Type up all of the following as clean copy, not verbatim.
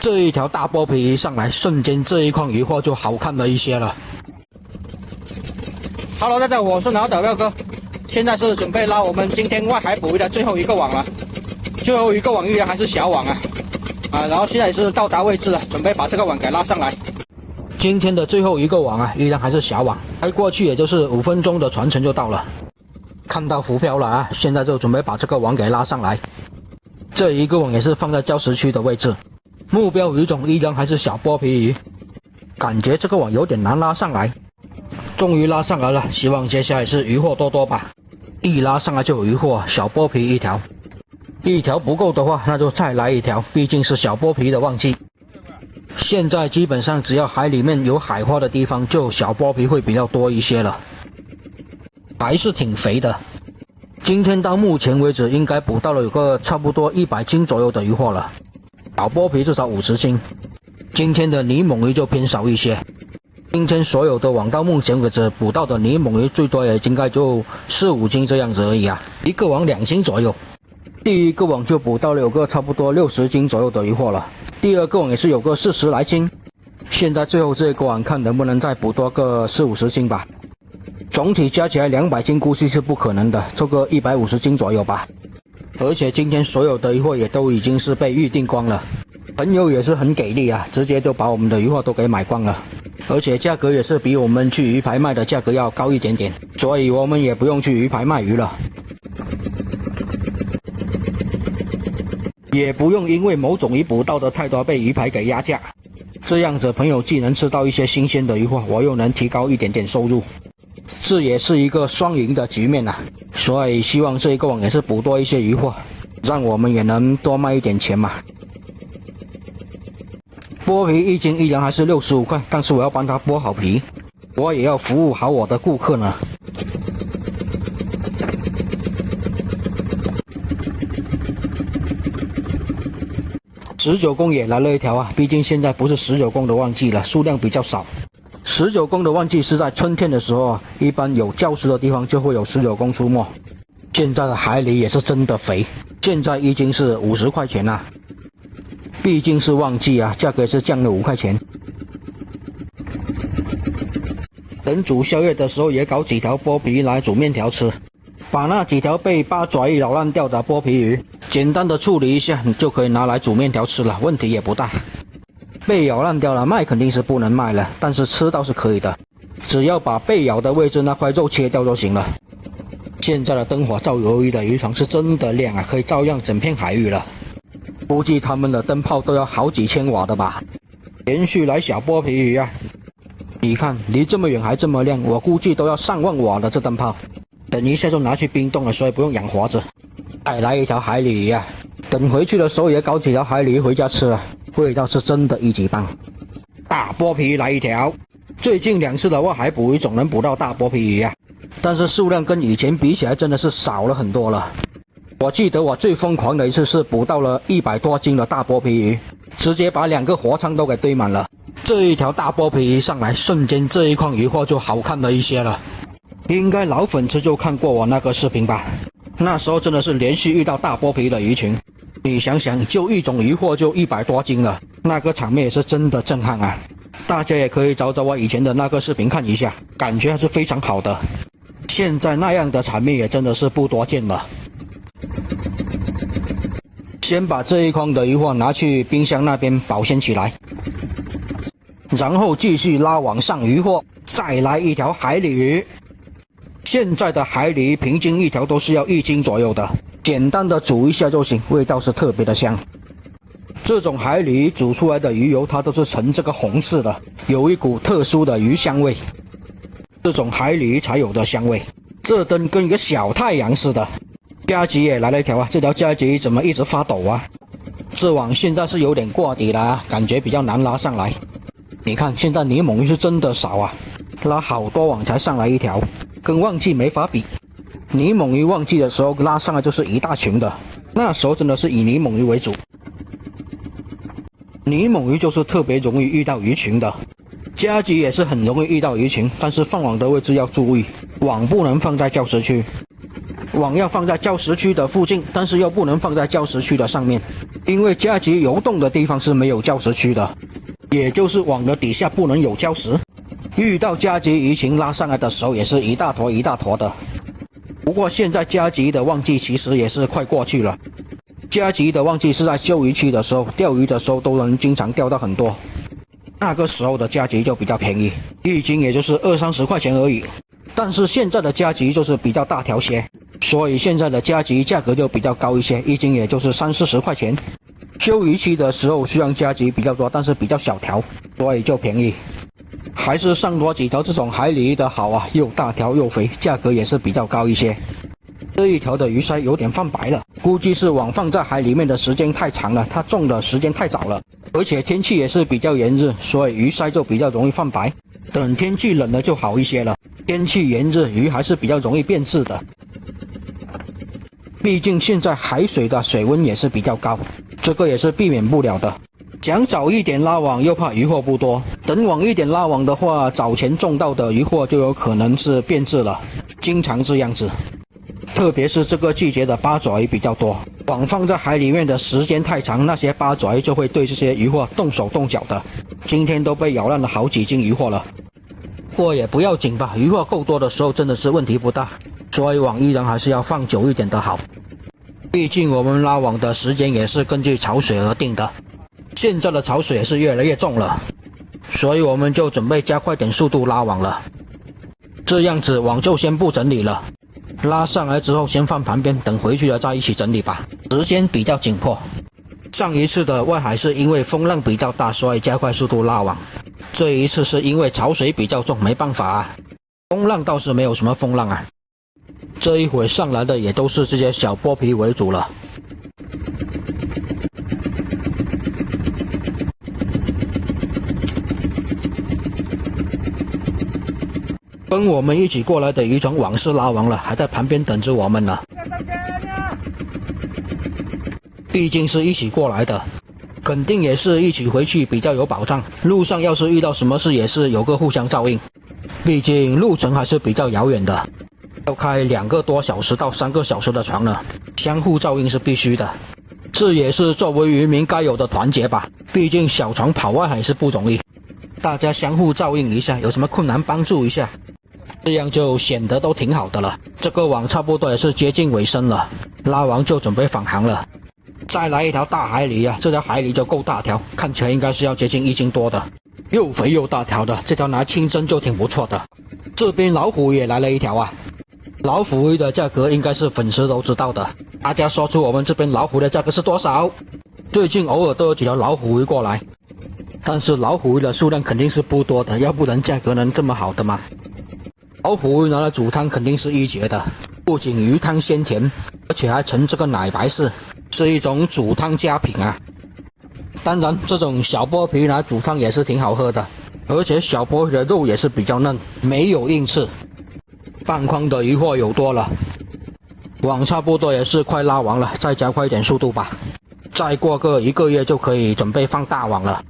这一条大剥皮鱼上来，瞬间这一筐鱼货就好看了一些了。Hello， 大家好，我是老屌廖哥，现在是准备拉我们今天外海捕鱼的最后一个网了。最后一个网依然还是小网然后现在是到达位置了，准备把这个网给拉上来。今天的最后一个网依然还是小网，开过去也就是5分钟的船程就到了。看到浮漂了现在就准备把这个网给拉上来。这一个网也是放在礁石区的位置，目标鱼种依然还是小剥皮鱼，感觉这个网有点难拉上来。终于拉上来了，希望接下来是鱼货多多吧。一拉上来就有鱼货，小剥皮一条，一条不够的话那就再来一条，毕竟是小剥皮的旺季。现在基本上只要海里面有海花的地方，就小剥皮会比较多一些了，还是挺肥的。今天到目前为止应该捕到了有个差不多100斤左右的鱼货了，小剥皮至少50斤。今天的泥猛鱼就偏少一些，今天所有的网到目前为止捕到的泥猛鱼最多也应该就4-5斤这样子而已一个网2斤左右。第一个网就捕到了有个差不多60斤左右的鱼货了，第二个网也是有个40来斤，现在最后这个网看能不能再捕多个40-50斤吧。总体加起来200斤估计是不可能的，做个150斤左右吧。而且今天所有的鱼货也都已经是被预定光了，朋友也是很给力直接就把我们的鱼货都给买光了，而且价格也是比我们去鱼排卖的价格要高一点点，所以我们也不用去鱼排卖鱼了，也不用因为某种鱼捕到的太多被鱼排给压价，这样子朋友既能吃到一些新鲜的鱼货，我又能提高一点点收入，这也是一个双赢的局面所以希望这一个网也是捕多一些鱼货，让我们也能多卖一点钱嘛。剥皮1斤依然还是65块，但是我要帮他剥好皮，我也要服务好我的顾客呢。19公也来了一条毕竟现在不是19公的旺季了，数量比较少。19公的旺季是在春天的时候一般有礁石的地方就会有19公出没。现在的海里也是真的肥，现在1斤是50块钱毕竟是旺季价格也是降了5块钱。等煮宵夜的时候也搞几条剥皮来煮面条吃，把那几条被八爪鱼咬烂掉的剥皮鱼简单的处理一下，你就可以拿来煮面条吃了，问题也不大。被咬烂掉了卖肯定是不能卖了，但是吃倒是可以的，只要把被咬的位置那块肉切掉就行了。现在的灯火照鱿鱼的渔船是真的亮可以照亮整片海域了，估计他们的灯泡都要好几千瓦的吧。连续来小剥皮鱼你看离这么远还这么亮，我估计都要上万瓦的这灯泡。等一下就拿去冰冻了，所以不用养活着。再来一条海鲤鱼等回去的时候也搞几条海鲤鱼回家吃味道是真的一级棒。大剥皮鱼来一条，最近2次的外海捕鱼总能捕到大剥皮鱼但是数量跟以前比起来真的是少了很多了。我记得我最疯狂的一次是捕到了100多斤的大剥皮鱼，直接把2个活舱都给堆满了。这一条大剥皮鱼上来，瞬间这一筐鱼货就好看了一些了。应该老粉丝就看过我那个视频吧，那时候真的是连续遇到大剥皮的鱼群，你想想就一种鱼货就100多斤了，那个场面也是真的震撼大家也可以找找我以前的那个视频看一下，感觉还是非常好的。现在那样的场面也真的是不多见了。先把这一筐的鱼货拿去冰箱那边保鲜起来，然后继续拉网上鱼货，再来一条海鲤鱼。现在的海鲤鱼平均一条都是要1斤左右的，简单的煮一下就行，味道是特别的香。这种海鲤鱼煮出来的鱼油它都是呈这个红色的，有一股特殊的鱼香味，这种海鲤鱼才有的香味。这灯跟一个小太阳似的。加吉也来了一条这条加吉怎么一直发抖这网现在是有点过底了感觉比较难拉上来。你看现在泥猛鱼是真的少拉好多网才上来一条，跟旺季没法比。泥猛鱼旺季的时候拉上来就是一大群的，那时候真的是以泥猛鱼为主。泥猛鱼就是特别容易遇到鱼群的，加吉也是很容易遇到鱼群，但是放网的位置要注意，网不能放在礁石区，网要放在礁石区的附近，但是又不能放在礁石区的上面。因为加急游动的地方是没有礁石区的，也就是网的底下不能有礁石。遇到加急鱼群拉上来的时候，也是一大坨一大坨的。不过现在加急的旺季其实也是快过去了。加急的旺季是在休渔期的时候，钓鱼的时候都能经常钓到很多。那个时候的加急就比较便宜，一斤也就是20-30块钱而已。但是现在的加急就是比较大条些，所以现在的加急价格就比较高一些，一斤也就是30-40块钱。休渔期的时候虽然加急比较多，但是比较小条，所以就便宜。还是上多几条这种海里鱼的好啊，又大条又肥，价格也是比较高一些。这一条的鱼鳃有点泛白了，估计是网放在海里面的时间太长了，它种的时间太早了，而且天气也是比较炎热，所以鱼鳃就比较容易泛白。等天气冷了就好一些了，天气炎热鱼还是比较容易变质的。毕竟现在海水的水温也是比较高，这个也是避免不了的。想早一点拉网又怕渔获不多，等晚一点拉网的话，早前种到的渔获就有可能是变质了，经常这样子。特别是这个季节的八爪鱼比较多，网放在海里面的时间太长，那些八爪鱼就会对这些渔获动手动脚的。今天都被咬烂了好几斤渔获了，不过也不要紧吧，渔获够多的时候真的是问题不大，所以网依然还是要放久一点的好。毕竟我们拉网的时间也是根据潮水而定的，现在的潮水也是越来越重了，所以我们就准备加快点速度拉网了。这样子网就先不整理了，拉上来之后先放旁边，等回去了再一起整理吧，时间比较紧迫。上一次的外海是因为风浪比较大，所以加快速度拉网，这一次是因为潮水比较重，没办法啊。风浪倒是没有什么风浪啊，这一会上来的也都是这些小剥皮为主了。跟我们一起过来的渔船网是拉完了，还在旁边等着我们呢。毕竟是一起过来的，肯定也是一起回去比较有保障。路上要是遇到什么事，也是有个互相照应。毕竟路程还是比较遥远的，要开2个多小时到3个小时的船呢，相互照应是必须的。这也是作为渔民该有的团结吧。毕竟小船跑外海是不容易，大家相互照应一下，有什么困难帮助一下，这样就显得都挺好的了。这个网差不多也是接近尾声了，拉完就准备返航了。再来一条大海狸啊，这条海狸就够大条，看起来应该是要接近1斤多的，又肥又大条的，这条拿清蒸就挺不错的。这边老虎也来了一条啊，老虎鱼的价格应该是粉丝都知道的，大家说出我们这边老虎的价格是多少？最近偶尔都有几条老虎鱼过来，但是老虎鱼的数量肯定是不多的，要不然价格能这么好的吗？老虎鱼拿来煮汤肯定是一绝的，不仅鱼汤鲜甜，而且还呈这个奶白色，是一种煮汤佳品啊。当然这种小剥皮拿煮汤也是挺好喝的，而且小剥皮的肉也是比较嫩，没有硬刺。半筐的渔获有多了，网差不多也是快拉完了，再加快一点速度吧，再过个1个月就可以准备放大网了。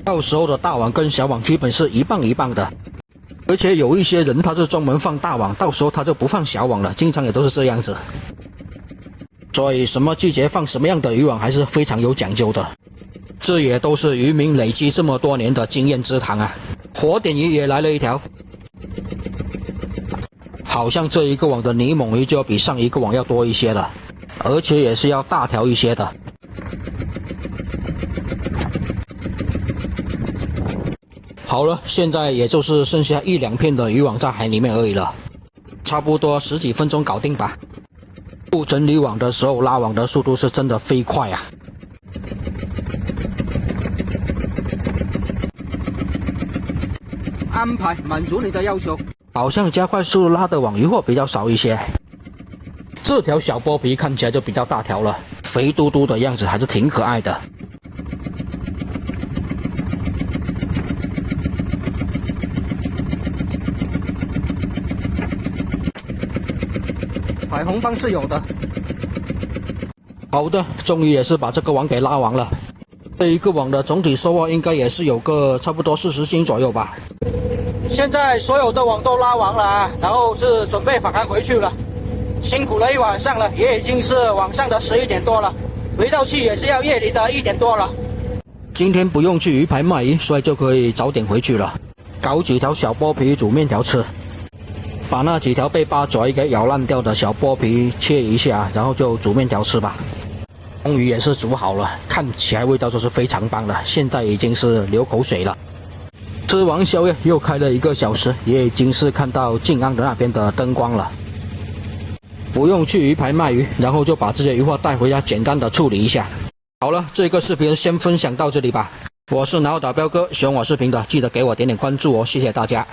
到时候的大网跟小网基本是一半一半的，而且有一些人他是专门放大网，到时候他就不放小网了，经常也都是这样子。所以什么季节放什么样的渔网还是非常有讲究的，这也都是渔民累积这么多年的经验之谈啊。活点鱼也来了一条，好像这一个网的泥猛鱼就要比上一个网要多一些了，而且也是要大条一些的。好了，现在也就是剩下1-2片的渔网在海里面而已了，差不多10几分钟搞定吧。不整理网的时候，拉网的速度是真的飞快啊！安排满足你的要求。好像加快速度拉的网渔获比较少一些。这条小剥皮看起来就比较大条了，肥嘟嘟的样子还是挺可爱的。彩虹方是有的。好的，终于也是把这个网给拉完了。这一个网的总体收获应该也是有个差不多40斤左右吧。现在所有的网都拉完了啊，然后是准备返航回去了。辛苦了一晚上了，也已经是晚上的11点多了。回到去也是要夜里的1点多了。今天不用去鱼排卖鱼，所以就可以早点回去了。搞几条小剥皮煮面条吃，把那几条被八爪鱼给咬烂掉的小剥皮切一下，然后就煮面条吃吧。终于也是煮好了，看起来味道就是非常棒了，现在已经是流口水了。吃完宵夜又开了1个小时，也已经是看到静安的那边的灯光了。不用去鱼排卖鱼，然后就把这些鱼货带回家简单的处理一下。好了，这个视频先分享到这里吧。我是脑导彪哥，喜欢我视频的记得给我点关注哦，谢谢大家。